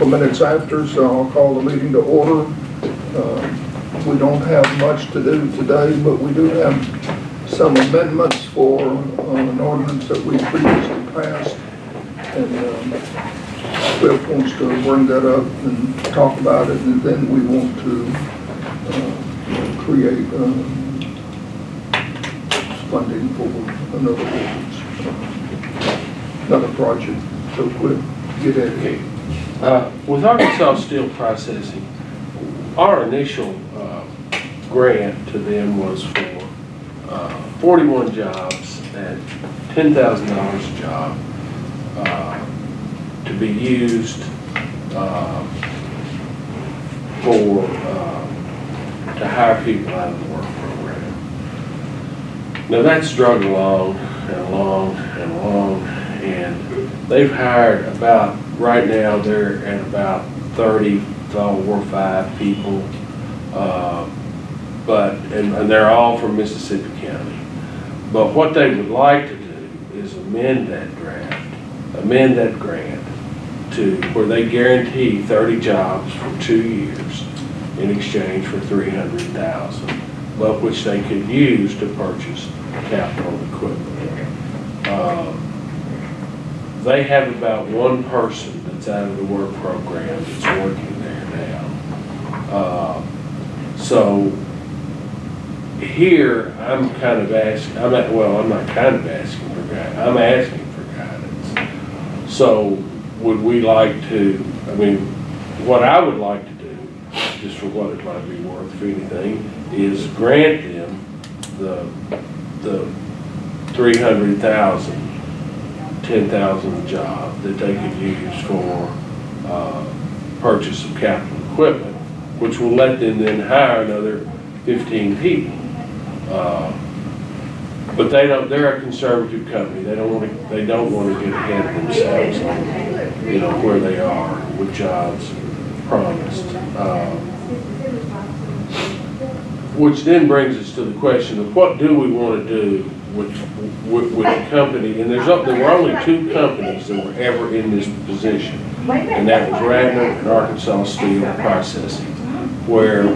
minutes after, so I'll call the meeting to order. We don't have much to do today, but we do have some amendments for an ordinance that we previously passed. And Cliff wants to bring that up and talk about it, and then we want to create funding for another ordinance, another project. So Cliff, get at it. With Arkansas Steel Processing, our initial grant to them was for 41 jobs at $10,000 a job to be used to hire people out of the work program. Now that's drug along and along and along, and they've hired about, right now they're at about 34 or 5 people, and they're all from Mississippi County. But what they would like to do is amend that grant to where they guarantee 30 jobs for 2 years in exchange for $300,000, but which they could use to purchase capital equipment. They have about one person that's out of the work program that's working there now. So here I'm kind of asking, I'm not kind of asking for guidance, I'm asking for guidance. So would we like to, what I would like to do, just for what it might be worth, if anything, is grant them the $300,000, 10,000 job that they could use for purchase of capital equipment, which will let them then hire another 15 people. But they're a conservative company. They don't want to get ahead of themselves on, where they are with jobs promised. Which then brings us to the question of what do we want to do with the company, and there were only 2 companies that were ever in this position, and that was Radnor and Arkansas Steel Processing, where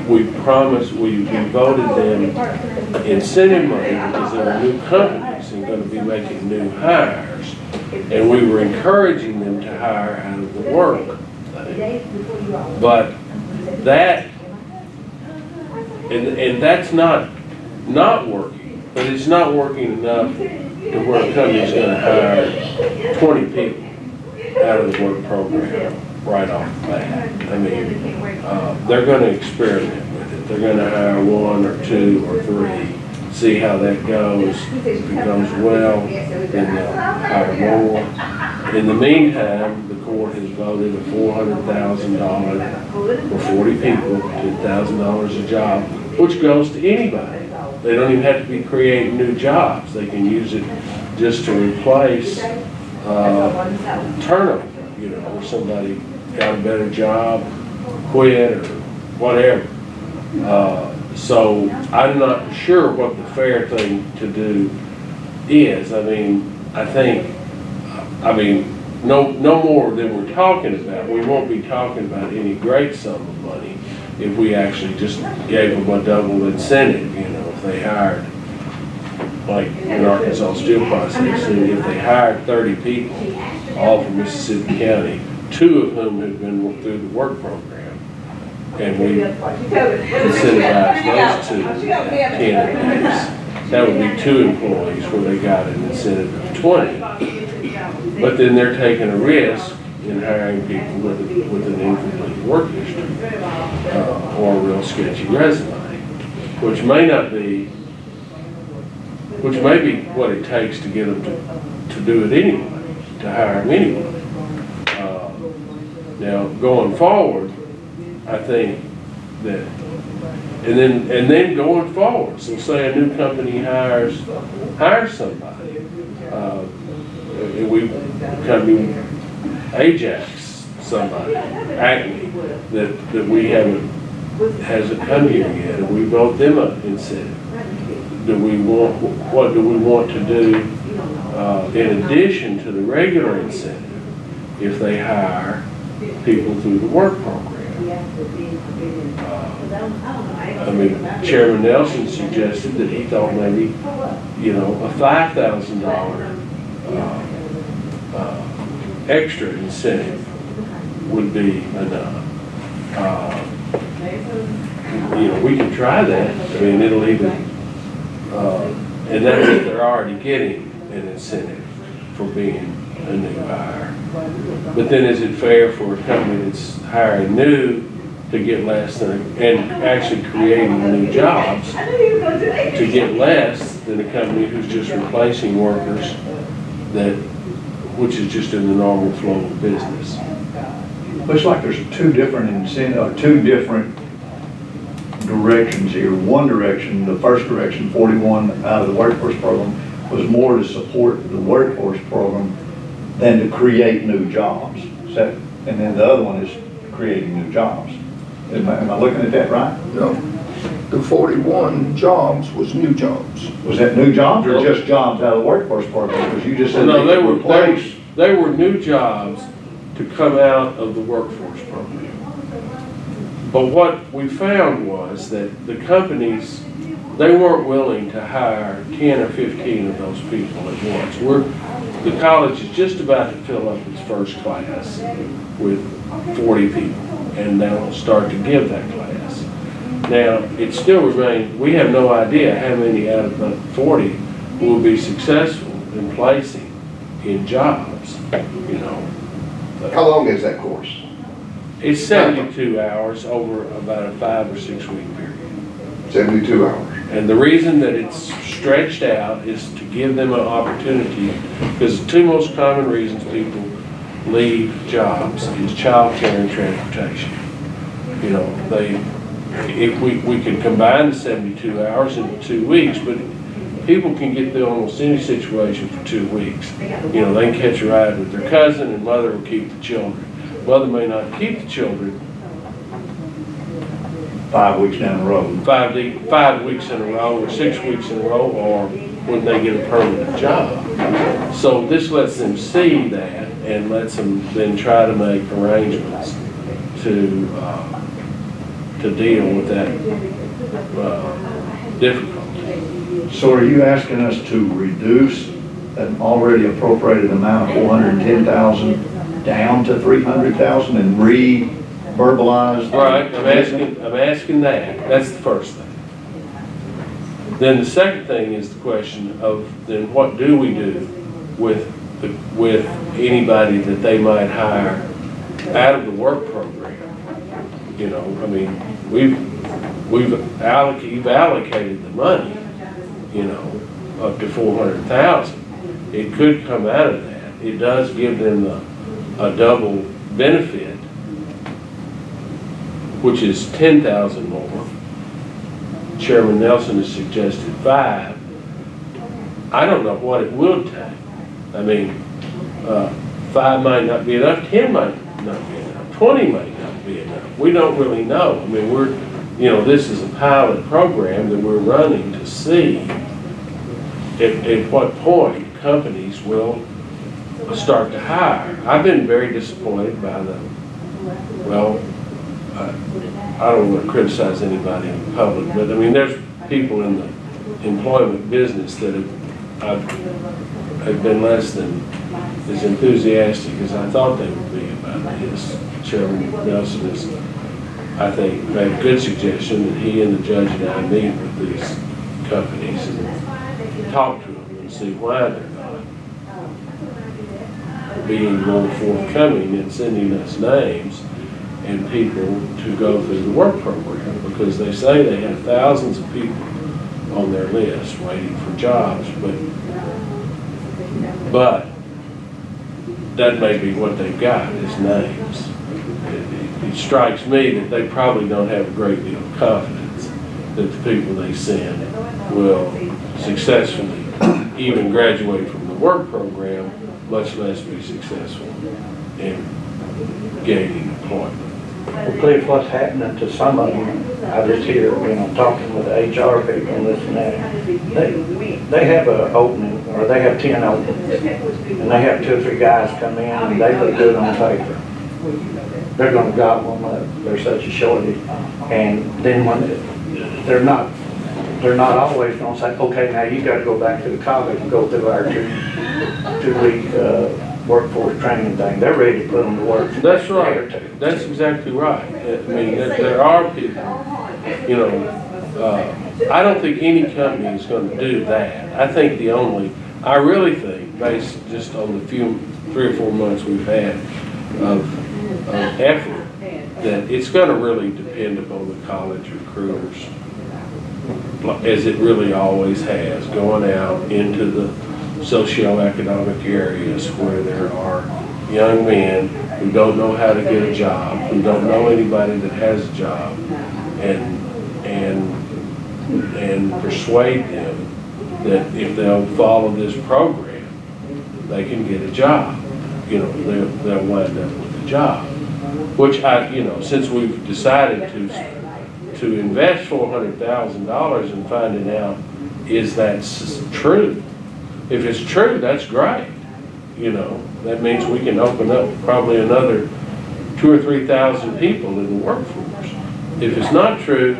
we promised, we voted them incentive money because they were new companies and going to be making new hires, and we were encouraging them to hire out of the work thing. But that, and that's not working, but it's not working enough to where a company's going to hire 20 people out of the work program right off the bat. They're going to experiment with it. They're going to hire 1 or 2 or 3, see how that goes. If it goes well, then they'll hire more. In the meantime, the court has voted a $400,000 for 40 people, $10,000 a job, which goes to anybody. They don't even have to be creating new jobs. They can use it just to replace turnover, or somebody got a better job, quit, or whatever. So I'm not sure what the fair thing to do is. No more than we're talking about. We won't be talking about any great sum of money if we actually just gave them a double incentive, if they hired, like in Arkansas Steel Processing, if they hired 30 people, all from Mississippi County, 2 of whom had been through the work program, and we incentivized those 2 candidates, that would be 2 employees where they got an incentive of 20. But then they're taking a risk in hiring people with an incomplete work history or a real sketchy resume, which may be what it takes to get them to do it anyway, to hire them anyway. Now going forward, I think that, and then going forward, so say a new company hires somebody, company Ajax, somebody, Acme, that we hasn't come here yet, and we vote them an incentive. What do we want to do in addition to the regular incentive if they hire people through the work program. I mean, Chairman Nelson suggested that he thought maybe, you know, a $5,000 extra incentive would be enough. You know, we can try that. I mean, it'll even, and that's if they're already getting an incentive for being a new hire. But then is it fair for a company that's hiring new to get less than, and actually creating new jobs, to get less than a company who's just replacing workers that, which is just in the normal flow of business? Looks like there's two different directions here. One direction, the first direction, 41 out of the workforce program, was more to support the workforce program than to create new jobs. And then the other one is creating new jobs. Am I looking at that right? No, the 41 jobs was new jobs. Was that new jobs or just jobs out of the workforce program? Because you just said No, they were new jobs to come out of the workforce program. But what we found was that the companies, they weren't willing to hire 10 or 15 of those people at once. The college is just about to fill up its first class with 40 people, and they'll start to give that class. Now, it still remains, we have no idea how many out of the 40 will be successful in placing in jobs, you know. How long is that course? It's 72 hours over about a 5 or 6 week period. 72 hours. And the reason that it's stretched out is to give them an opportunity, because the two most common reasons people leave jobs is childcare and transportation. You know, if we could combine the 72 hours into 2 weeks, but people can get through almost any situation for 2 weeks. You know, they can catch a ride with their cousin and mother will keep the children. Mother may not keep the children 5 weeks down the road. 5 weeks in a row or 6 weeks in a row, or when they get a permanent job. So this lets them see that and lets them then try to make arrangements to deal with that difficulty. So are you asking us to reduce an already appropriated amount of 410,000 down to 300,000 and re-verbalize? Right, I'm asking that. That's the first thing. Then the second thing is the question of then what do we do with anybody that they might hire out of the work program? You know, I mean, you've allocated the money, you know, up to 400,000. It could come out of that. It does give them a double benefit, which is 10,000 more. Chairman Nelson has suggested 5. I don't know what it will take. I mean, 5 might not be enough, 10 might not be enough, 20 might not be enough. We don't really know. I mean, this is a pilot program that we're running to see at what point companies will start to hire. I've been very disappointed by I don't want to criticize anybody in public, but I mean, there's people in the employment business that have been less than as enthusiastic as I thought they would be about this. Chairman Nelson has, I think, made a good suggestion that he and the judge and I meet with these companies and talk to them and see why they're not being more forthcoming and sending us names and people to go through the work program, because they say they have thousands of people on their list waiting for jobs, but that may be what they've got is names. It strikes me that they probably don't have a great deal of confidence that the people they send will successfully even graduate from the work program, much less be successful in gaining employment. Well, Cliff, what's happening to some of them, I just hear, talking with the HR people and this and that, they have an opening, or they have 10 openings, and they have 2 or 3 guys come in, and they look good on paper. they're gonna gobble them up. There's such a shortage. And then when they're not always gonna say, okay, now you gotta go back to the college and go through our two-week workforce training thing. They're ready to put them to work. That's right. That's exactly right. I mean, there are people, you know, I don't think any company is going to do that. I really think, based just on the 3 or 4 months we've had of effort, that it's going to really depend upon the college recruiters, as it really always has, going out into the socioeconomic areas where there are young men who don't know how to get a job, who don't know anybody that has a job, and persuade them that if they'll follow this program, they can get a job. You know, they'll wind up with a job. Which since we've decided to invest $400,000 in finding out, is that true? If it's true, that's great. You know, that means we can open up probably another 2,000 or 3,000 people in the workforce. If it's not true,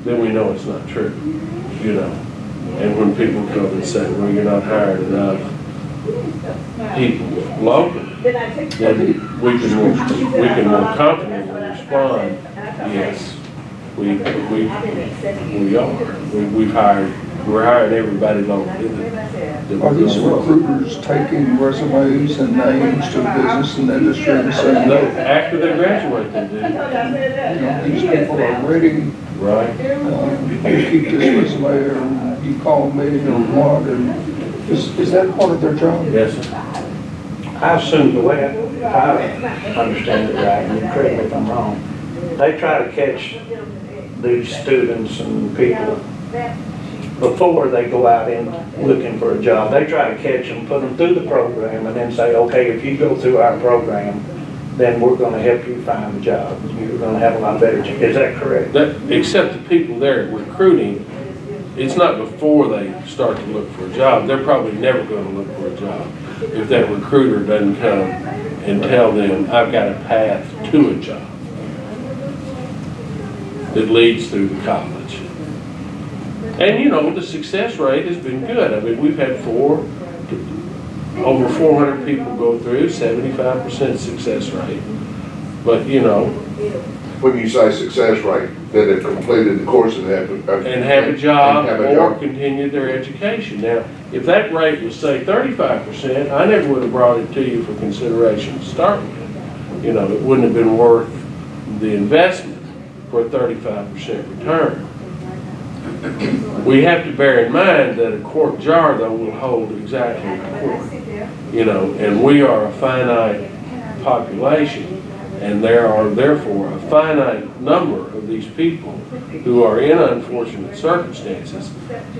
then we know it's not true, you know. And when people come and say, well, you're not hiring enough people locally, then we can more confidently respond, yes, we are. We're hiring everybody locally. Are these recruiters taking resumes and names to the business and industry and saying, No, after they graduate, they do. these people are ready, Right. you keep this resume, or you call me, or what, and is that part of their job? Yes, sir. I assume the way I understand it right, and you correct me if I'm wrong, they try to catch these students and people before they go out in looking for a job. They try to catch them, put them through the program, and then say, okay, if you go through our program, then we're gonna help you find a job. You're gonna have a lot better chance. Is that correct? Except the people there recruiting, it's not before they start to look for a job. They're probably never gonna look for a job if that recruiter doesn't come and tell them, I've got a path to a job that leads through the college. And the success rate has been good. I mean, we've had over 400 people go through, 75% success rate. But, When you say success rate, that have completed the course and have a job and have a or job. continue their education. Now, if that rate was, say, 35%, I never would have brought it to you for consideration to start with. It wouldn't have been worth the investment for a 35% return. We have to bear in mind that a quart jar, though, will hold exactly a quart. And we are a finite population, and there are therefore a finite number of these people who are in unfortunate circumstances,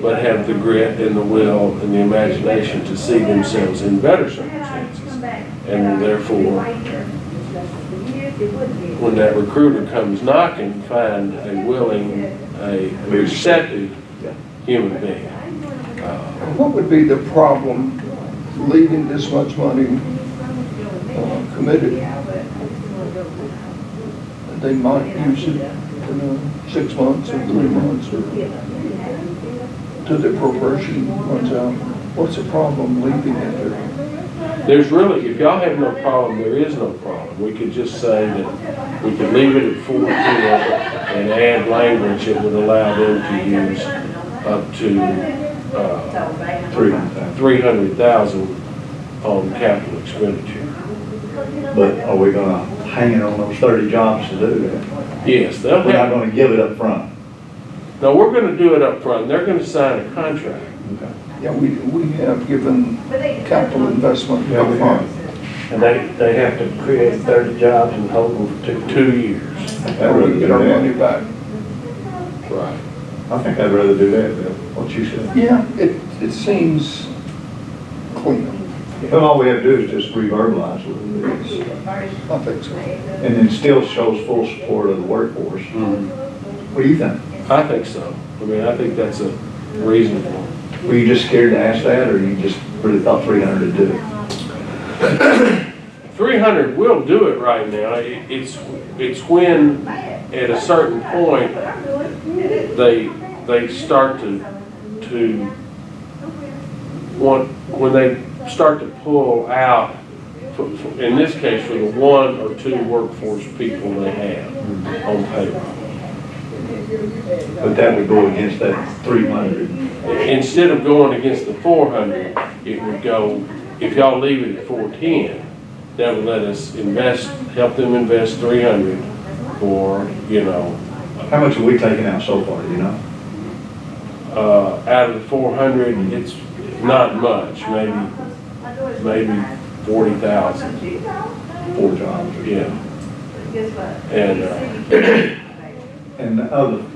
but have the grit and the will and the imagination to see themselves in better circumstances. And therefore, when that recruiter comes knocking, find a willing, a receptive human being. What would be the problem leaving this much money committed? They might use it in 6 months or 3 months or till the appropriation runs out. What's the problem leaving it there? There's really, if y'all have no problem, there is no problem. We could just say that we could leave it at 410 and add language that would allow them to use up to $300,000 on capital expenditure. But are we gonna hang it on those 30 jobs to do that? Yes, they'll We're not have, gonna give it up front. no, we're gonna do it up front. They're gonna sign a contract. Okay. Yeah, we have given capital investment Yeah, we upfront. And they have to create 30 jobs and hold them for 2 years. I'd rather We do get our money that. back. Right. I think I'd rather do that, Bill, what you said. Yeah, it seems cleaner. Well, all we have to do is just reverbalize what it is. I think so. And then still shows full support of the workforce. What do you think? I think so. I mean, I think that's a reasonable. Were you just scared to ask that, or you just really thought 300 would do it? 300 will do it right now. It's when, at a certain point, they start to want, when they start to pull out, in this case, for the 1 or 2 workforce people they have on payroll. But that would go against that 300. Instead of going against the 400, it would go, if y'all leave it at 410, that would let us invest, help them invest 300 for, you know. How much have we taken out so far, do you know? Out of the 400, it's not much, maybe 40,000. 4 jobs. Yeah. And,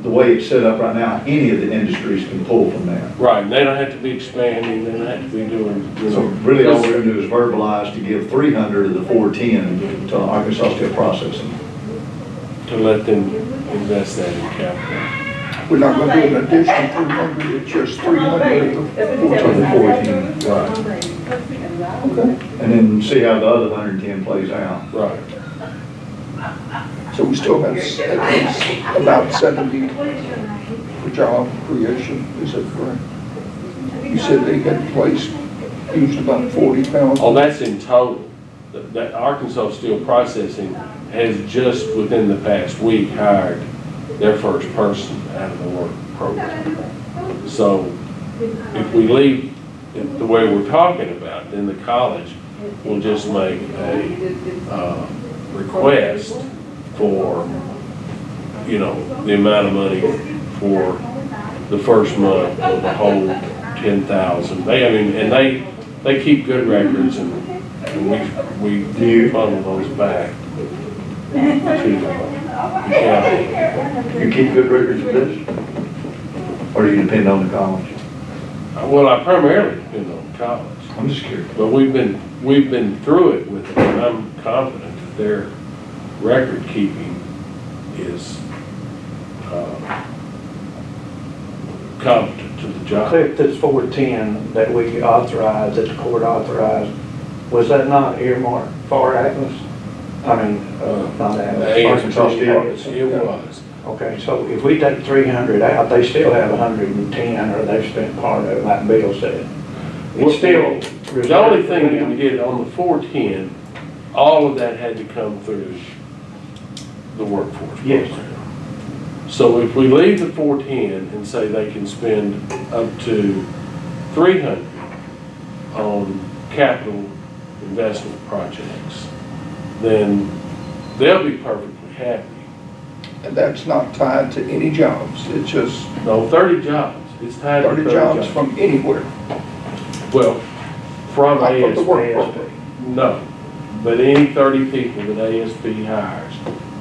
the way it's set up right now, any of the industries can pull from that. right, and they don't have to be expanding, they don't have to be doing, you So know. really all we're gonna do is verbalize to give 300 of the 410 to Arkansas Steel Processing. To let them invest that in capital. We're not gonna do an additional 300, it's just 300 of the To the 14. 410, Right, Okay. and then see how the other 110 plays out. right. So we still have at least about 70 for job creation, is that correct? You said they had placed, used about 40,000. Oh, that's in total. That Arkansas Steel Processing has just within the past week hired their first person out of the work program. So if we leave it the way we're talking about, then the college will just make a request for, you know, the amount of money for the first month of the whole 10,000. They keep good records, and we funnel those back to the county. You keep good records of this? Or do you depend on the college? Well, I primarily depend on college, I'm just curious. but we've been through it with them, and I'm confident that their record keeping is competent to the job. Click this 410 that we authorized, that the court authorized, was that not earmarked for Atlas? I mean, not Atlas. Arkansas Steel. It was. Okay, so if we take 300 out, they still have 110, or they've spent part of it, like Bill said. It's still. The only thing that we did on the 410, all of that had to come through the workforce Yes. program. So if we leave the 410 and say they can spend up to 300 on capital investment projects, then they'll be perfectly happy. And that's not tied to any jobs, it's just No, 30 jobs. It's tied to 30 jobs from anywhere. Well, from Not from the work ASP. program. No, but any 30 people that ASP hires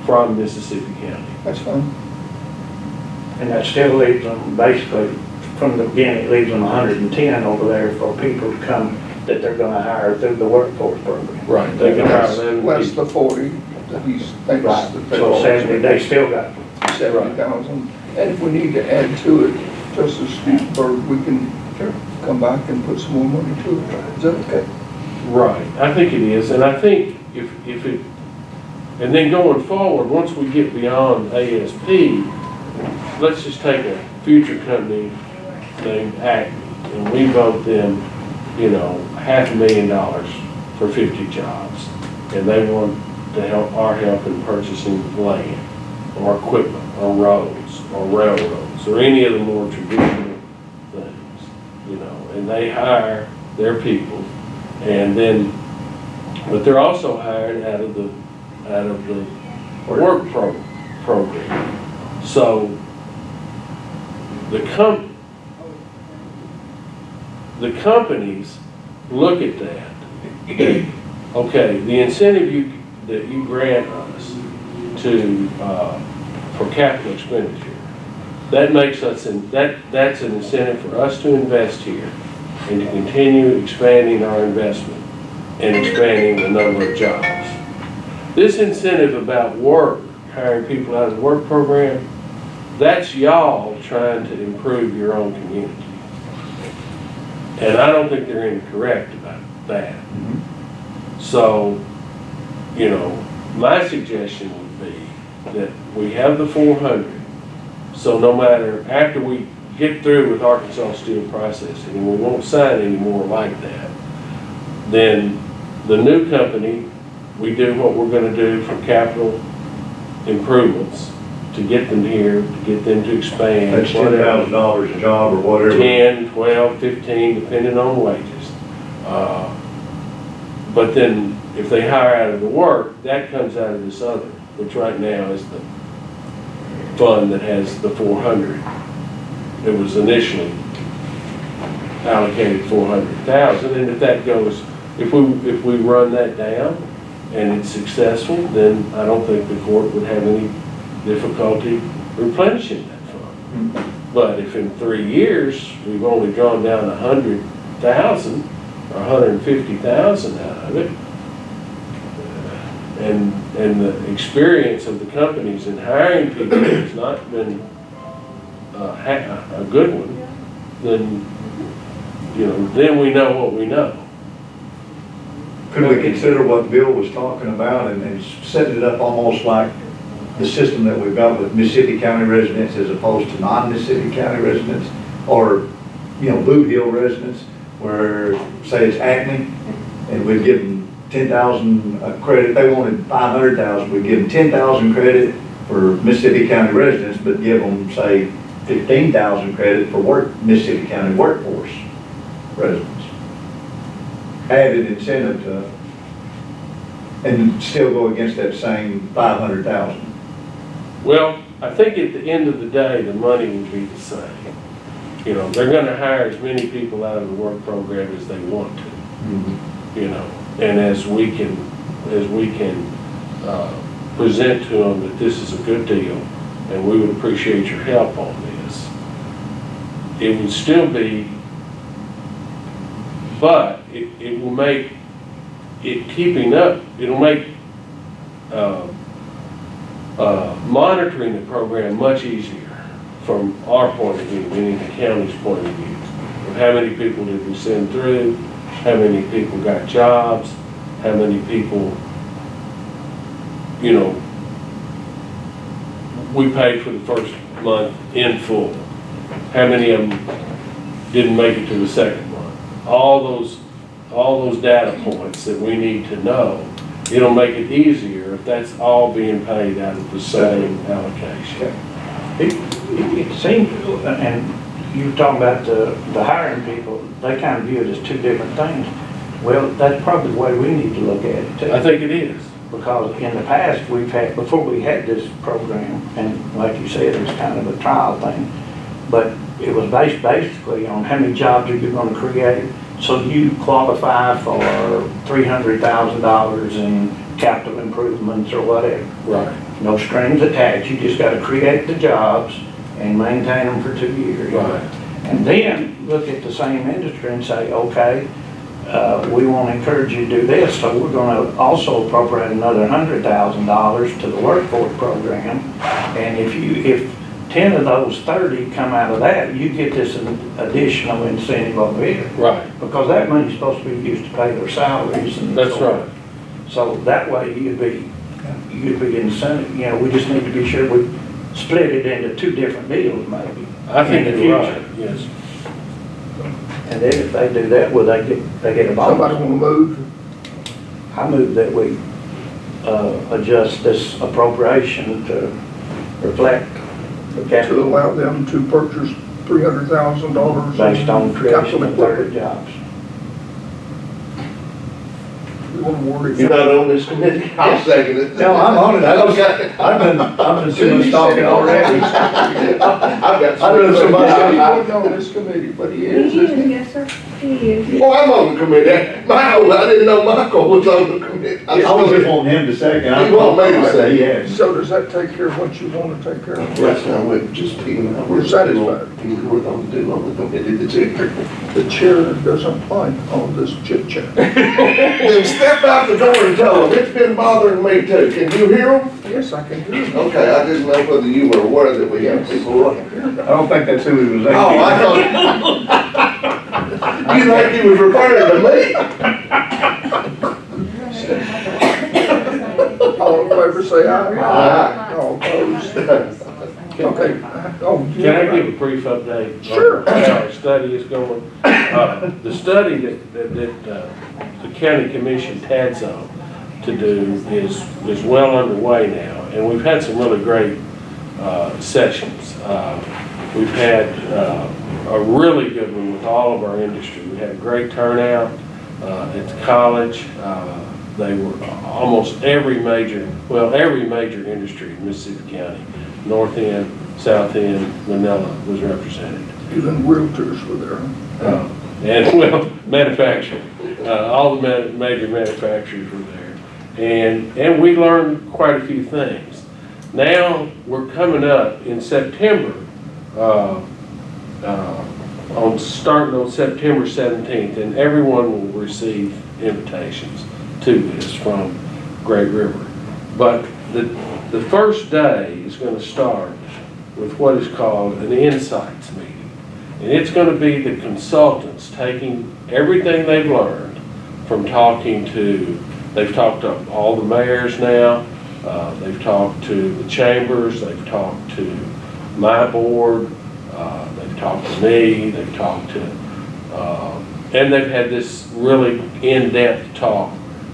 from Mississippi County. That's fine. And that still leaves them, basically, from the beginning, it leaves them 110 over there for people to come that they're gonna hire through the workforce program. Right. They can hire Less 11 people. the 40 that he thinks Right, that they so 70, they still got, 70,000. And if we need to add to it, Justice Bird, we can come back and put some more money to it. Is that okay? Right, I think it is, and I think if it, and then going forward, once we get beyond ASP, let's just take a future company named Acme, and we vote them, you know, $500,000 for 50 jobs, and they want to help, our help in purchasing land, or equipment, or roads, or railroads, or any of the more traditional things, you know, and they hire their people, and then, but they're also hired out of the work program. So the companies look at that. Okay, the incentive that you grant us to for capital expenditure, that makes us that's an incentive for us to invest here and to continue expanding our investment and expanding the number of jobs. This incentive about work, hiring people out of the work program, that's y'all trying to improve your own community. And I don't think they're incorrect about that. So you know, my suggestion would be that we have the 400. So no matter, after we get through with Arkansas Steel Processing, and we won't sign any more like that, then the new company, we do what we're gonna do for capital improvements to get them here, to get them to expand. That's $10,000 a job or whatever. 10, 12, 15, depending on wages. But then if they hire out of the work, that comes out of this other, which right now is the fund that has the 400. It was initially allocated 400,000, and if that goes, if we run that down and it's successful, then I don't think the court would have any difficulty replenishing that fund. But if in 3 years, we've only drawn down 100,000 or 150,000 out of it, and the experience of the companies in hiring people has not been a good one, then, you know, then we know what we know. Could we consider what Bill was talking about and set it up almost like the system that we've got with Mississippi County residents as opposed to non-Mississippi County residents, or, you know, Boot Hill residents, where, say it's Acme, and we'd give them 10,000 credit. They wanted 500,000, we'd give them 10,000 credit for Mississippi County residents, but give them, say, 15,000 credit for Mississippi County workforce residents. Added incentive to, and still go against that same 500,000. Well, I think at the end of the day, the money will be the same. You know, they're gonna hire as many people out of the work program as they want to, you know, and as we can present to them that this is a good deal and we would appreciate your help on this, it would still be, but it will make it keeping up, it'll make monitoring the program much easier from our point of view, meaning the county's point of view. Of how many people did we send through, how many people got jobs, how many people, you know, we paid for the first month in full. How many of them didn't make it to the second month? All those data points that we need to know, it'll make it easier if that's all being paid out of the same allocation. It seems, and you were talking about the hiring people, they kind of view it as two different things. Well, that's probably the way we need to look at it too. I think it is. Because in the past, before we had this program, and like you said, it was kind of a trial thing, but it was based basically on how many jobs are you going to create. So you qualify for $300,000 in capital improvements or whatever. Right. No strings attached, you just got to create the jobs and maintain them for 2 years. Right. And then look at the same industry and say, okay, we want to encourage you to do this, so we're going to also appropriate another $100,000 to the workforce program. And if 10 of those 30 come out of that, you get this additional incentive over here. Right. Because that money's supposed to be used to pay their salaries and That's so on. right. So that way you'd be incentive, you know, we just need to be sure we split it into two different deals maybe. I think in the you're future. right, yes. And then if they do that, well, they get a Somebody bonus. want to move? I move that we adjust this appropriation to reflect the To capital allow them to purchase $300,000. based on creation capital of 30 equipment. jobs. We want to word it. You're not on this committee? I'll second it. No, I'm on it. I've done too much talking already. I've got I'd rather somebody. somebody- He wasn't on this committee, but he is, isn't he? Yes, sir, he is. Well, I'm on the committee. Michael, I didn't know Michael was on the committee. I was just wanting him to second. He want me to second. He has. So does that take care of what you want to take care of? Yes, now, we're just picking up. We're satisfied. We're going to do on the committee, the chair. The chair doesn't play on this chit chat. Then step out the door and tell them, it's been bothering me too. Can you hear them? Yes, I can hear you. Okay, I didn't know whether you were aware that we have people looking. I don't think that's who he was Oh, aiming I at. thought, you think he was referring to me? say aye. Aye. All opposed? Okay. Oh, Can I give a brief update? Sure. On how our study is going? The study that the county commission tads on to do is well underway now, and we've had some really great sessions. We've had a really good one with all of our industry. We had a great turnout at the college. They were almost every major industry in Mississippi County, North End, South End, Manila was represented. even realtors were there. And well, manufacturing, all the major manufacturers were there. And we learned quite a few things. Now, we're coming up in September, starting on September 17th, and everyone will receive invitations to this from Great River. But the first day is going to start with what is called an insights meeting. And it's going to be the consultants taking everything they've learned from they've talked to all the mayors now, they've talked to the chambers, they've talked to my board, they've talked to me, they've talked to, and they've had this really in-depth talk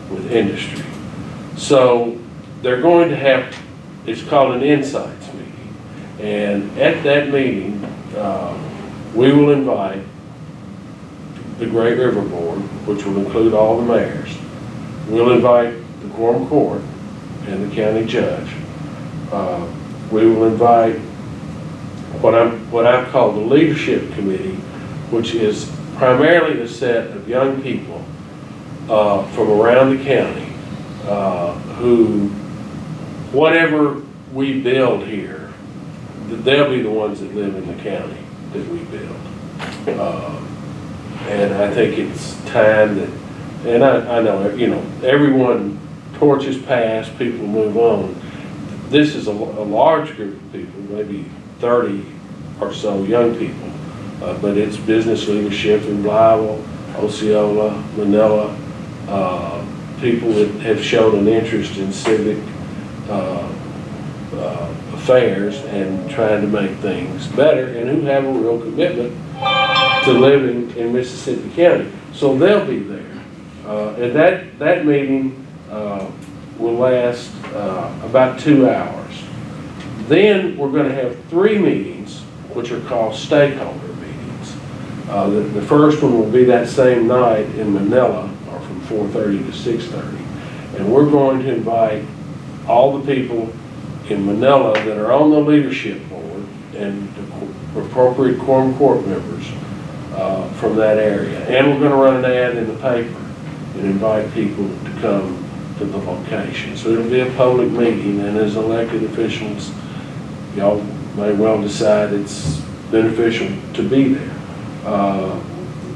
with industry. So they're going to have, it's called an insights meeting. And at that meeting, we will invite the Great River Board, which will include all the mayors. We'll invite the quorum court and the county judge. We will invite what I call the leadership committee, which is primarily a set of young people from around the county who, whatever we build here, they'll be the ones that live in the county that we build. And I think it's time that, and I know, everyone, torches pass, people move on. This is a large group of people, maybe 30 or so young people, but it's business leadership in Blytheville, Osceola, Manila, people that have shown an interest in civic affairs and trying to make things better, and who have a real commitment to living in Mississippi County. So they'll be there. And that meeting will last about 2 hours. Then we're going to have 3 meetings, which are called stakeholder meetings. The first one will be that same night in Manila, or from 4:30 to 6:30. And we're going to invite all the people in Manila that are on the leadership board and the appropriate quorum court members from that area. And we're going to run an ad in the paper and invite people to come to the location. So it'll be a public meeting, and as elected officials, y'all may well decide it's beneficial to be there.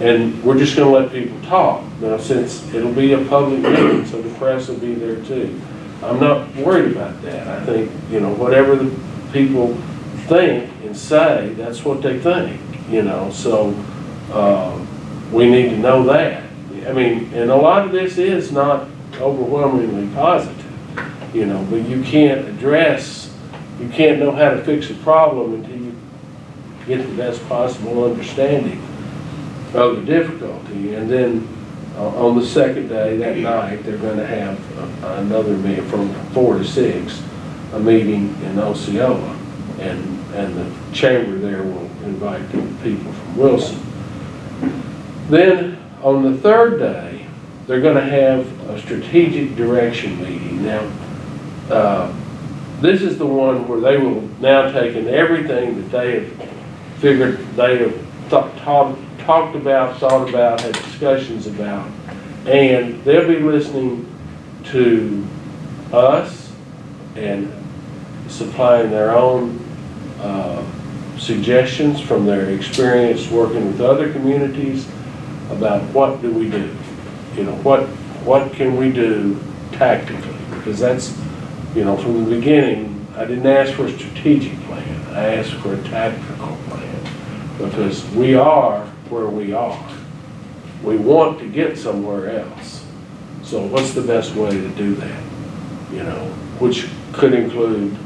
And we're just going to let people talk. Now, since it'll be a public meeting, so the press will be there too. I'm not worried about that. I think, whatever the people think and say, that's what they think, so we need to know that. I mean, and a lot of this is not overwhelmingly positive, but you can't know how to fix a problem until you get the best possible understanding of the difficulty. And then on the second day, that night, they're going to have another meeting from 4 to 6, a meeting in Osceola, and the chamber there will invite the people from Wilson. Then on the third day, they're going to have a strategic direction meeting. Now, this is the one where they will now take in everything that they have figured, they have talked about, thought about, had discussions about, and they'll be listening to us and supplying their own suggestions from their experience working with other communities about what do we do, what can we do tactically, because that's, from the beginning, I didn't ask for a strategic plan, I asked for a tactical plan, because we are where we are. We want to get somewhere else. So what's the best way to do that? Which could include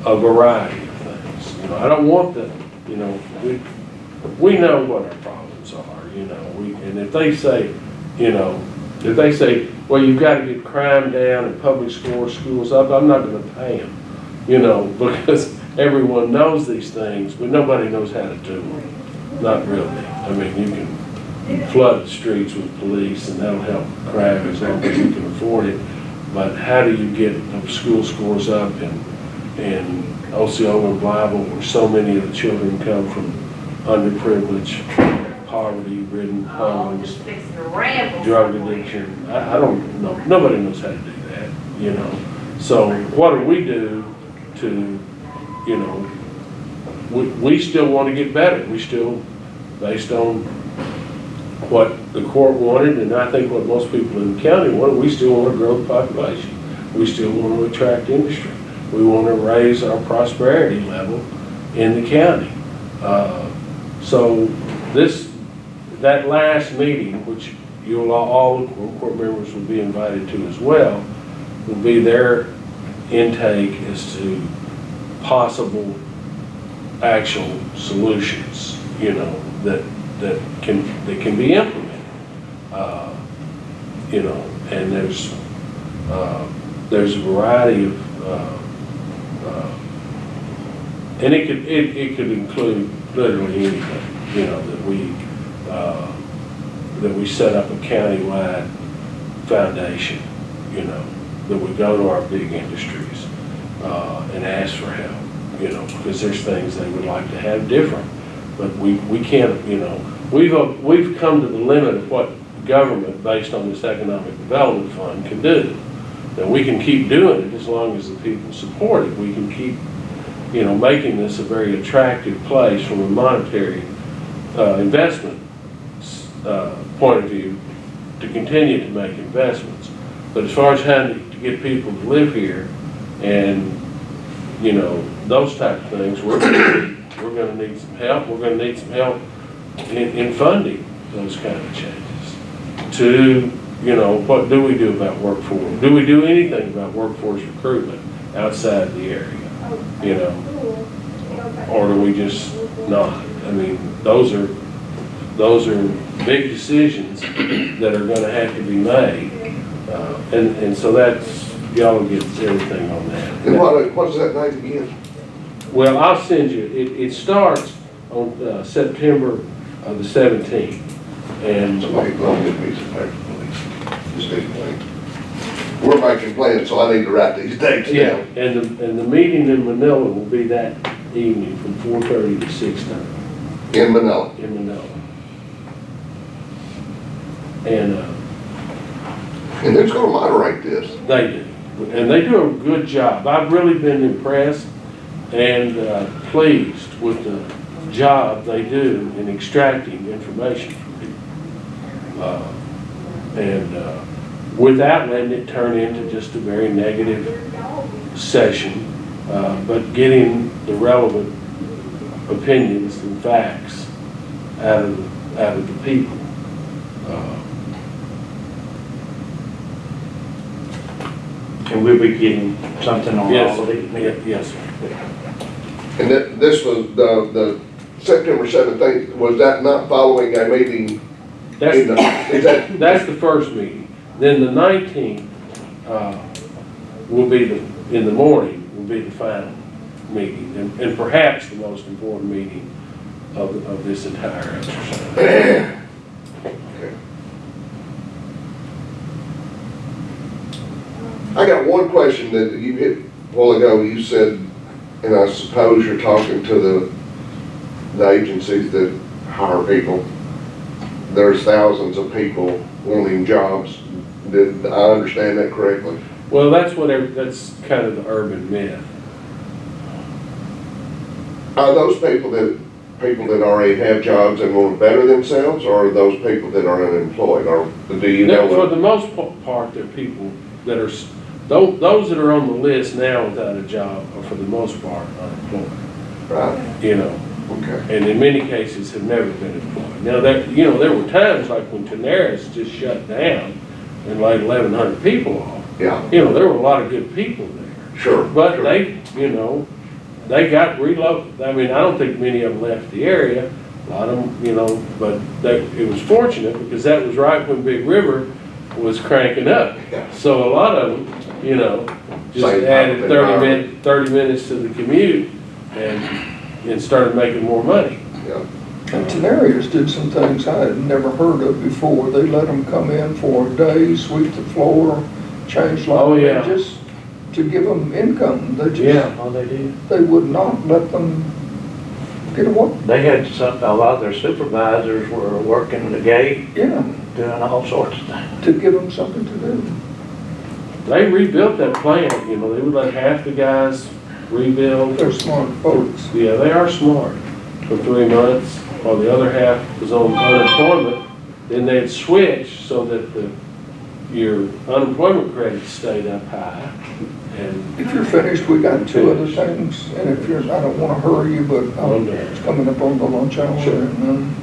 a variety of things. You know, I don't want the, you know, we know what our problems are, you know, and if they say, you know, if they say, well, you've got to get crime down and public schools up, I'm not gonna pay them, you know, because everyone knows these things, but nobody knows how to do them. Not really. I mean, you can flood the streets with police and that'll help crime as long as you can afford it. But how do you get the school scores up in Osceola and Blytheville, where so many of the children come from underprivileged, poverty-ridden homes, drug addiction? I don't know. Nobody knows how to do that, you know. So what do we do to, you know, we still want to get better. We still, based on what the court wanted, and I think what most people in the county wanted, we still want to grow the population. We still want to attract industry. We want to raise our prosperity level in the county. So that last meeting, which all the court members will be invited to as well, will be their intake as to possible actual solutions, you know, that can be implemented. You know, and there's a variety of and it could include literally anything, you know, that we set up a countywide foundation, you know, that we go to our big industries and ask for help, you know, because there's things they would like to have different, but we can't, you know, we've come to the limit of what government, based on this economic development fund, can do. Now we can keep doing it as long as the people support it. We can keep, you know, making this a very attractive place from a monetary investment point of view to continue to make investments. But as far as how to get people to live here and, you know, those type of things, we're going to need some help. We're going to need some help in funding those kind of changes. To, you know, what do we do about workforce? Do we do anything about workforce recruitment outside the area? You know, or do we just not? I mean, those are big decisions that are going to have to be made, and so that's, y'all get everything on that. And what's that date again? Well, I'll send you. It starts on September the 17th, and Somebody go get me some paper, please. Just need to we're making plans, so I need to write these dates yeah, down. and the meeting in Manila will be that evening from 4:30 to 6:30 In Manila. in Manila. And And who's gonna moderate this? they do, and they do a good job. I've really been impressed and pleased with the job they do in extracting information from people. Without letting it turn into just a very negative session, but getting the relevant opinions and facts out of the people. And we'll be getting something on Yes, all of these. yes, sir. And this was the September 17th, was that not following a meeting? Is that? That's the first meeting. Then the 19th will be in the morning, will be the final meeting, and perhaps the most important meeting of this entire exercise. Okay. I got one question that you hit a while ago. You said, and I suppose you're talking to the agencies that hire people. There's thousands of people wanting jobs. Did I understand that correctly? Well, that's kind of the urban myth. Are those people that already have jobs and want to better themselves, or are those people that are unemployed? Or do you know? For the most part, they're people that are, those that are on the list now without a job are for the most part unemployed. Right. You know, Okay. and in many cases have never been employed. Now, there were times like when Tenaris just shut down and laid 1,100 people off. Yeah. You know, there were a lot of good people there. Sure. But sure. they, you know, they got relocated. I mean, I don't think many of them left the area. A lot of them, you know, but it was fortunate because that was right when Big River was cranking up. Yeah. So a lot of them, you know, just Same added type of 30 minutes to the commute and started making more money. Yeah. And Tenarius did some things I had never heard of before. They let them come in for a day, sweep the floor, change Oh, light yeah. just to give them income. They just, Yeah. Oh, they did. they would not let them get away. They had a lot of their supervisors were working the gate, Yeah, doing all sorts of things. to give them something to do. They rebuilt that plant, you know, they would let half the guys rebuild. They're smart folks. Yeah, they are smart for 3 months, while the other half was on unemployment. Then they'd switch so that your unemployment credit stayed up high. And If you're finished, we got two other things, and if you're, I don't wanna hurry you, but it's coming up on the lunch hour, Sure. and,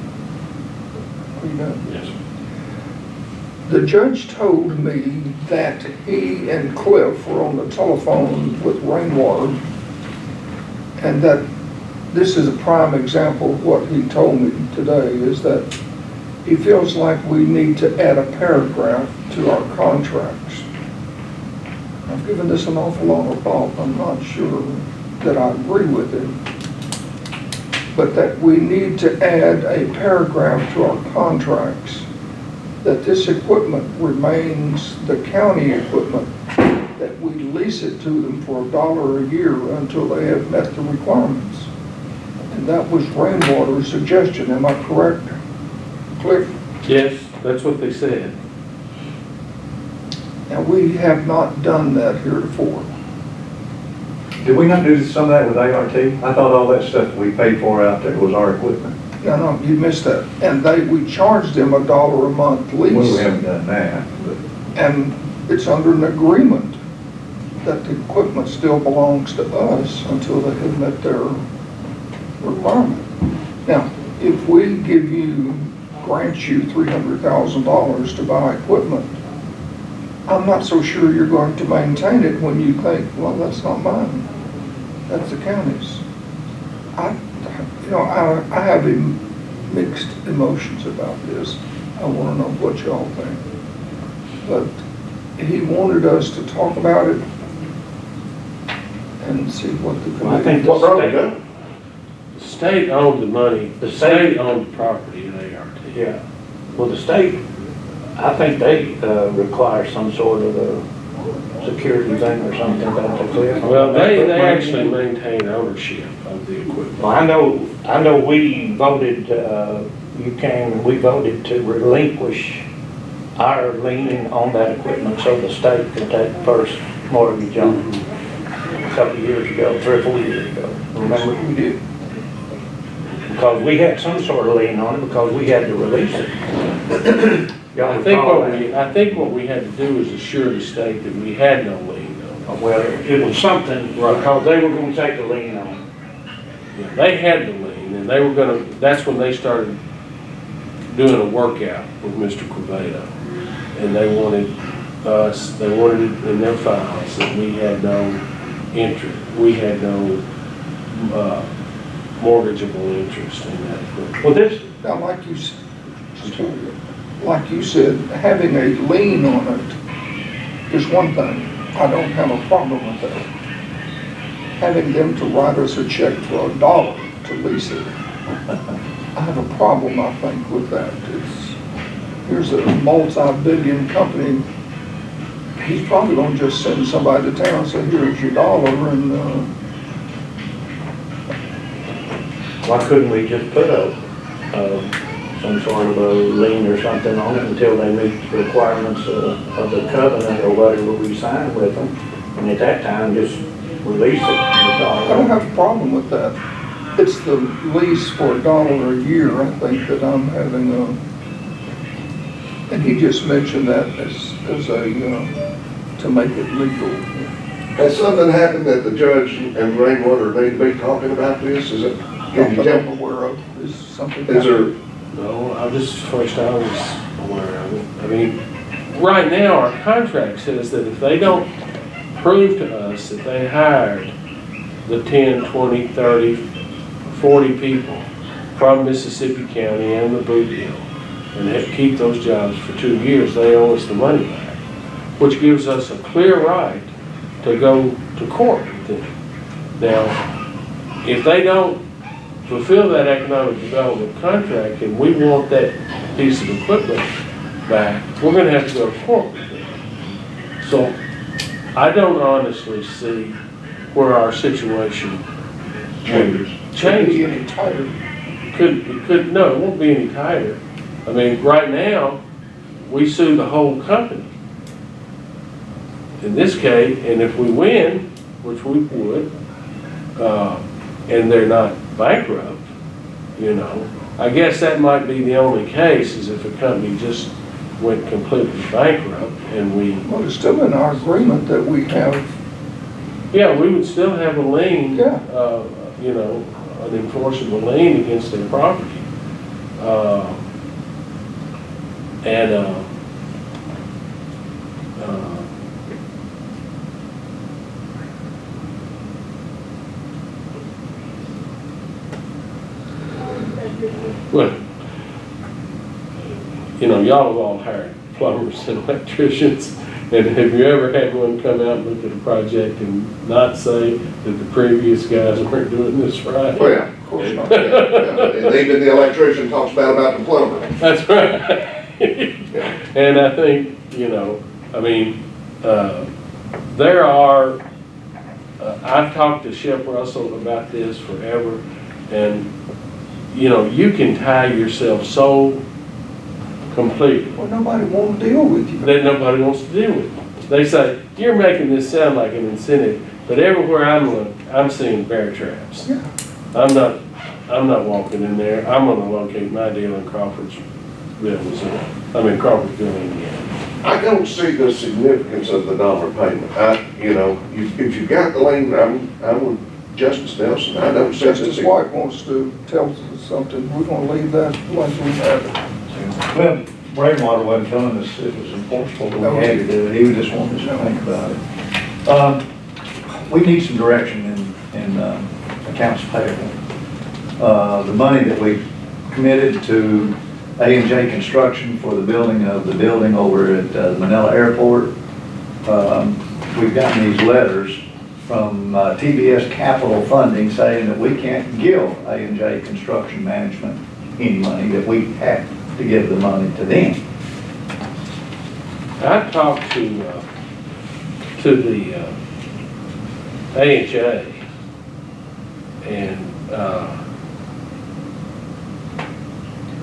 are you done? yes, The judge told me that he and Cliff were on the telephone with Rainwater, and that this is a prime example of what he told me today, is that he feels like we need to add a paragraph to our contracts. I've given this an awful lot of thought. I'm not sure that I agree with it, but that we need to add a paragraph to our contracts that this equipment remains the county equipment, that we lease it to them for $1 a year until they have met the requirements. And that was Rainwater's suggestion. Am I correct, Cliff? yes, that's what they said. Now, we have not done that heretofore. Did we not do some of that with ART? I thought all that stuff we paid for out there was our equipment. No, you missed that. And we charged them $1 a month Well, we lease. haven't done that, but. And it's under an agreement that the equipment still belongs to us until they have met their requirement. Now, if we grant you $300,000 to buy equipment, I'm not so sure you're going to maintain it when you think, well, that's not mine, that's the county's. I have mixed emotions about this. I want to know what y'all think. But he wanted us to talk about it and see what the Well, I think committee. What road we done? The state owned the money, the state owned the property in ART. Yeah. Well, the state, I think they require some sort of a security thing or something about the cliff. Well, they actually maintain ownership of the equipment. Well, I know we voted, we voted to relinquish our lien on that equipment so the state could take first mortgage on it a couple of years ago, 3 or 4 years ago. Remember? We did. Because we had some sort of lien on it because we had to release it. Y'all I think recall that? I think what we had to do was assure the state that we had no lien on it. Well, it was something, because they were gonna take the lien on it. Yeah, they had the lien, and they were gonna, that's when they started doing a workout with Mr. Corvado. And they wanted it in their files that we had no interest, we had no, mortgageable interest in that equipment. Well, this, Now, like you said, having a lien on it is one thing. I don't have a problem with that. Having them to write us a check for $1 to lease it, I have a problem, I think, with that. Here's a multi-billion company. He's probably gonna just send somebody to town and say, here's your $1, and, why couldn't we just put some sort of a lien or something on it until they meet the requirements of the covenant or whatever we signed with them? And at that time, just release it. I don't have a problem with that. It's the lease for $1 a year, I think, that I'm having and he just mentioned that as to make it legal. Has something happened that the judge and Rainwater need to be talking about this? Is it, can you Not that I'm tell? aware of, is something. Is there, No, this is the first I was aware of it. I mean, right now, our contract says that if they don't prove to us that they hired the 10, 20, 30, 40 people from Mississippi County and the Boot Hill and keep those jobs for 2 years, they owe us the money back, which gives us a clear right to go to court with them. Now, if they don't fulfill that economic development contract and we want that piece of equipment back, we're gonna have to go to court with them. So I don't honestly see where our situation Changes. Can't be changes. any tighter. No, it won't be any tighter. I mean, right now, we sue the whole company. In this case, and if we win, which we would, and they're not bankrupt, you know, I guess that might be the only case, is if a company just went completely bankrupt and we, Well, it's still in our agreement that we have, yeah, we would still have a lien, Yeah. you know, an enforceable lien against their property. And, well, you know, y'all have all hired plumbers and electricians, and have you ever had one come out and look at a project and not say that the previous guys weren't doing this right? Well, yeah, of course not. yeah. And even the electrician talks bad about the plumber. That's right. And I think, you know, I mean, there are, I've talked to Shep Russell about this forever, and, you know, you can tie yourself so completely Well, nobody won't deal with you. that nobody wants to deal with it. They say, you're making this sound like an incentive, but everywhere I'm seeing bear traps. Yeah. I'm not walking in there. I'm gonna locate my deal in Crawfordsville, Crawfordsville, Indiana. I don't see the significance of the dollar payment. You know, if you've got the lien, I'm with Justice Nelson. I don't see Justice this. White wants to tell us something, we're gonna leave that like we have it. Well, Rainwater wasn't telling us it was enforceable, but we had to do it, he was just wanting us to think about it. We need some direction in accounts payable. The money that we committed to A&J Construction for the building of the building over at Manila Airport, we've gotten these letters from TBS Capital Funding saying that we can't give A&J Construction Management any money, that we have to give the money to them. I talked to the AHA, and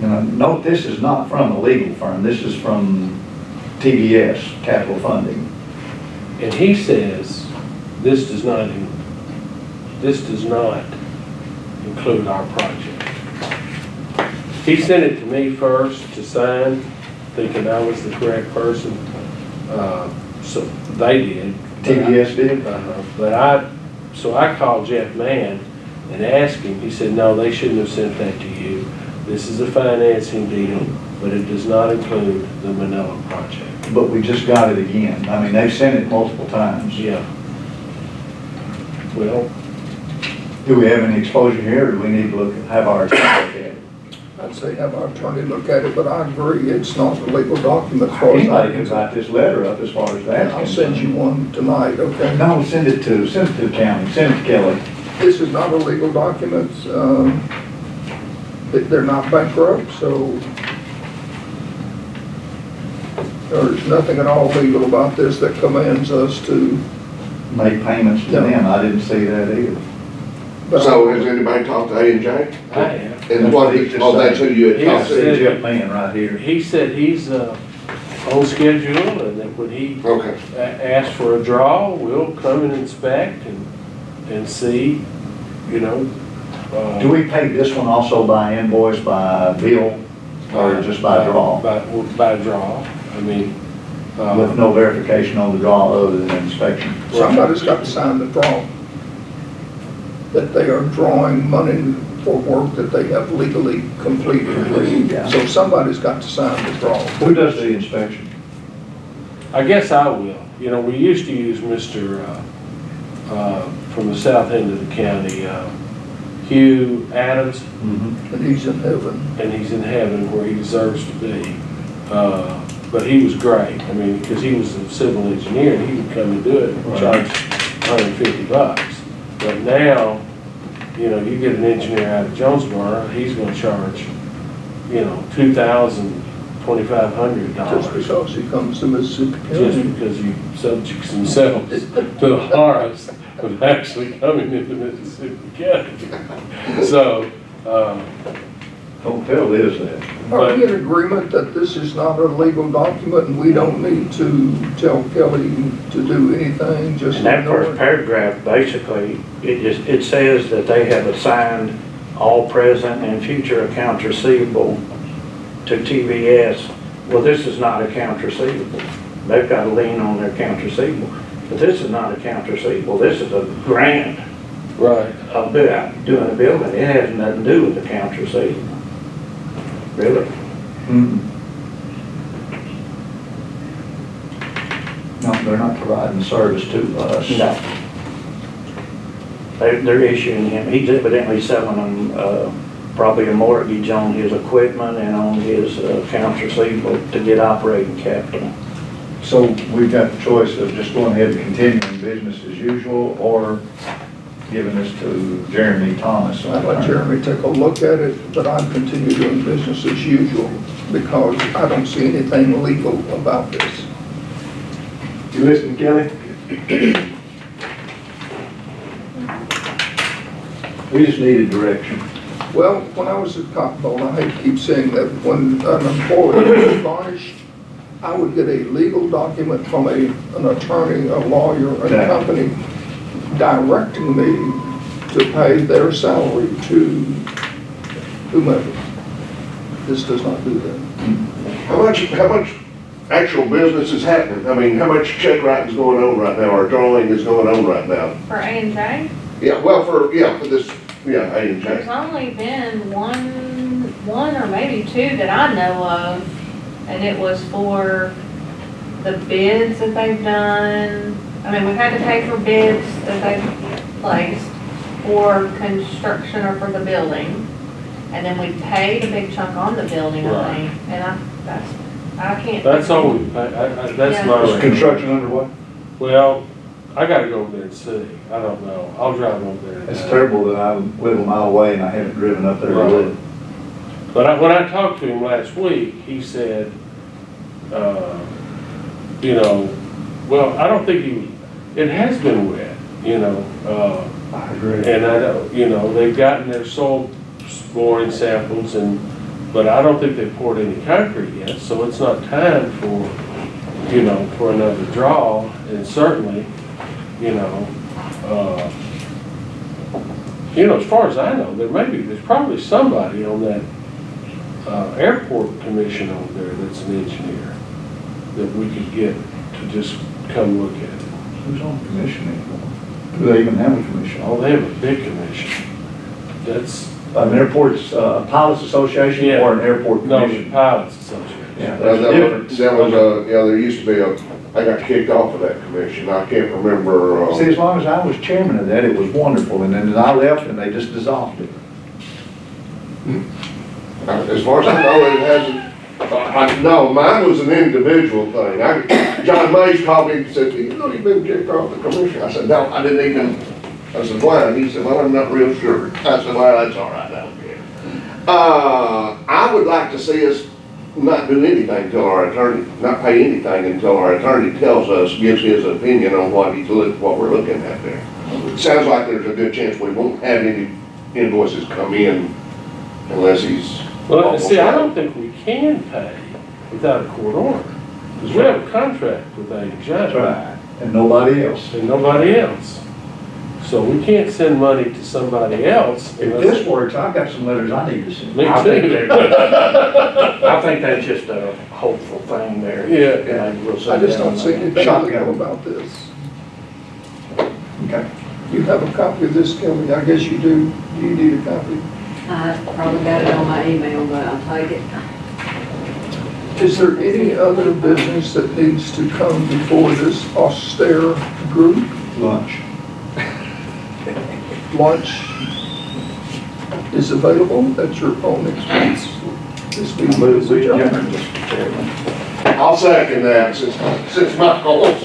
Now, note, this is not from a legal firm, this is from TBS Capital Funding. he says this does not include our project. He sent it to me first to sign, thinking I was the correct person. So they did. TBS did? So I called Jeff Mann and asked him. He said, no, they shouldn't have sent that to you. This is a financing deal, but it does not include the Manila project. But we just got it again. I mean, they've sent it multiple times. Yeah. Well, Do we have any exposure here, or do we need to have our attorney look at it? I'd say have our attorney look at it, but I agree, it's not a legal document as far as Anybody I can can. write this letter up as far as that. I'll send you one tonight, okay? No, send it to the county, send it to Kelly. This is not a legal document, they're not bankrupt, so there's nothing at all legal about this that commands us to. Make payments to No. them. I didn't see that either. but- So has anybody talked to A&J? I have. And what, oh, that's who you had Yeah. talked See to? Jeff Mann right here. He said he's on schedule, and that when he Okay. asks for a draw, we'll come and inspect and see, you know. Do we pay this one also by invoice, by bill, or just by draw? By draw. I mean, With no verification on the draw other than inspection? Somebody's got to sign the draw. That they are drawing money for work that they have legally completed. Yeah. So somebody's got to sign the draw. Who does the inspection? I guess I will. You know, we used to use Mr., from the south end of the county, Hugh Adams, And he's in heaven. and he's in heaven where he deserves to be. But he was great. I mean, because he was a civil engineer, and he would come and do it and charge $150. But now, you know, you get an engineer out of Jonesboro, he's gonna charge, you know, $2,000, $2,500. Just because he comes to Mississippi Just County. because you subjects themselves to the horrors of actually coming into Mississippi County. So, Don't tell Liz that. Are we in agreement that this is not a legal document and we don't need to tell Kelly to do anything, just And that ignore first it? paragraph, basically, it says that they have assigned all present and future accounts receivable to TVS. Well, this is not accounts receivable. They've got a lien on their accounts receivable. But this is not accounts receivable. This is a grant right. of doing a building. It has nothing to do with accounts receivable. Really? No, they're not providing service to us. No. They're issuing him, he's evidently selling them, probably a mortgage on his equipment and on his accounts receivable to get operating capital. So we've got the choice of just going ahead and continuing business as usual, or giving this to Jeremy Thomas. I'd let Jeremy take a look at it, but I'd continue doing business as usual because I don't see anything legal about this. You listen, Kelly? We just needed direction. Well, when I was at Cottonville, I hate to keep saying that, when an employee was garnished, I would get a legal document from an attorney, a lawyer, a Yeah. company directing me to pay their salary to whomever. This does not do that. How much actual business is happening? I mean, how much check writing is going on right now, or drawing is going on right now? For A&J, Yeah, well, for this, yeah, A&J. there's only been one or maybe two that I know of, and it was for the bids that they've done. I mean, we've had to pay for bids that they've placed for construction or for the building. And then we paid a big chunk on the building, I think, and I can't. That's all we pay. That's Yeah. my. Is construction underway? Well, I gotta go over there and see. I don't know. I'll drive over there. It's terrible that I live a mile away and I haven't driven up there to Right. look. But when I talked to him last week, he said, you know, well, I don't think it has been wet, you know. I agree. And I don't, you know, they've gotten their soil boring samples but I don't think they've poured any concrete yet, so it's not time for, you know, for another draw. And certainly, you know, as far as I know, there's probably somebody on that airport commission over there that's an engineer that we could get to just come look at it. Who's on commission anymore? Do they even have a commission? Oh, they have a big commission. That's, An airport's pilots association Yeah. or an airport no, the commission? Pilots Association. Yeah, there's a difference. There used to be I got kicked off of that commission. I can't remember, See, as long as I was chairman of that, it was wonderful, and then I left and they just dissolved it. as far as I know, it hasn't. No, mine was an individual thing. John Mays called me and said, you know, you've been kicked off the commission. I said, no, I didn't even, I said, why? And he said, well, I'm not real sure. I said, well, that's all right, I don't care. I would like to see us not do anything until our attorney, not pay anything until our attorney tells us, gives his opinion on what we're looking at there. It sounds like there's a good chance we won't have any invoices come in unless he's. Well, see, I don't think we can pay without a court order, because we have a contract with A&J. That's right. And nobody else. And nobody else. So we can't send money to somebody else. If this works, I've got some letters I need to send. Me I think too. I think that's just a hopeful thing there. Yeah. And we'll I just don't see anything Shotgun. legal about this. Okay. You have a copy of this, Kelly? I guess you do. Do you need a copy? I probably got it on my email, but I'll take it. Is there any other business that needs to come before this austere group? Lunch. Lunch is available at your own expense. This meeting is adjourned. I'll second that since my goals.